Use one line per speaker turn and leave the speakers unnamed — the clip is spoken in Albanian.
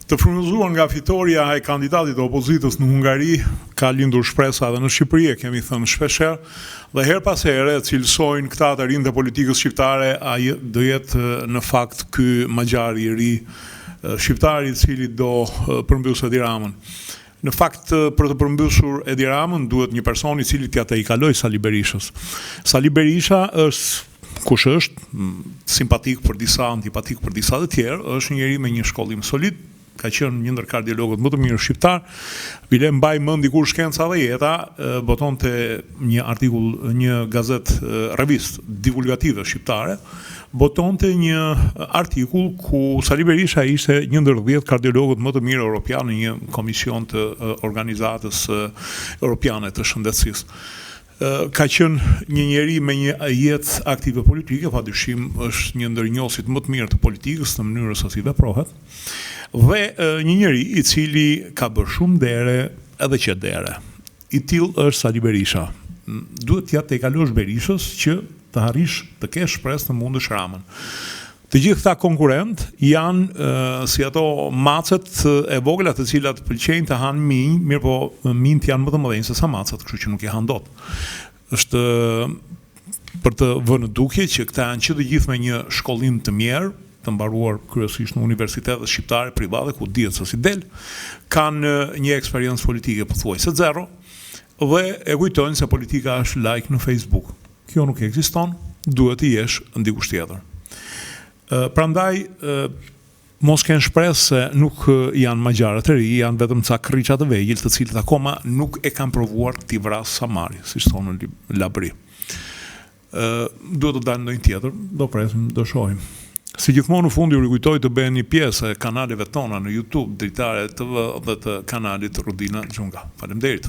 Të frymëzuar nga fitoria e kandidatit të opozitës në Hungari, ka lindur shpresa edhe në Shqipëri, e kemi thënë shpeshherë, dhe her pas here cilësojnë këta të rinj të politikës shqiptare, do jetë në fakt ky magjar i ri shqiptar i cili do përmbysë Edi Ramën. Në fakt, për të përmbysur Edi Ramën, duhet një person i cili t'ja të i kaloj Sali Berishës. Sali Berisha kush është simpatik për disa, antipatik për disa të tjerë, është njëri me një shkollim solid, ka qenë një ndër kardiologët më të mirë shqiptar. Bile mbaj mend dikur Shkenca dhe Jeta botonte një artikull, një gazet revist divulgative shqiptare, botonte një artikull ku Sali Berisha ishte një ndër 10 kardiologët më të mirë europian në një komision të organizatës europiane të shëndetësisë. Ka qenë një njeri me një jetë aktive politike, padyshim është një ndër njohësit më të mirë të politikës në mënyrën se si veprohet, dhe një njeri i cili ka bërë shumë dere edhe që dere. I tillë është Sali Berisha. Duhet t'ja të kalosh Berishës që të harish të kesh shpresë të mundësh Ramën. Të gjithë këta konkurrent janë si ato macet e vogla të cilat pëlqejnë të hanë minj, mirë po minjt janë më të mëdhenj se sa macet, kështu që nuk i hanë dot. Është për të vënë dukje që këta janë që të gjithë me një shkollim të mirë, të mbaruar kryesisht në universitetet shqiptare private ku dihet se si del, kanë një eksperiencë politike pothuajse zero dhe e kujtojnë se politika është like në Facebook. Kjo nuk ekziston, duhet të jesh ndikush tjetër. Prandaj mos kenë shpresë se nuk janë magjarë të ri, janë vetëm ca kriqa të vegjël të cilët akoma nuk e kanë provuar t'i vrasë Samari, siç thonë në Labri. Duhet të dalë ndonjë tjetër, do presim, do shohim. Si gjithmonë në fund ju rikujtoj të bëni pjesë e kanaleve tona në YouTube, Dritare TV dhe të kanalit Rudina Xhunga. Faleminderit.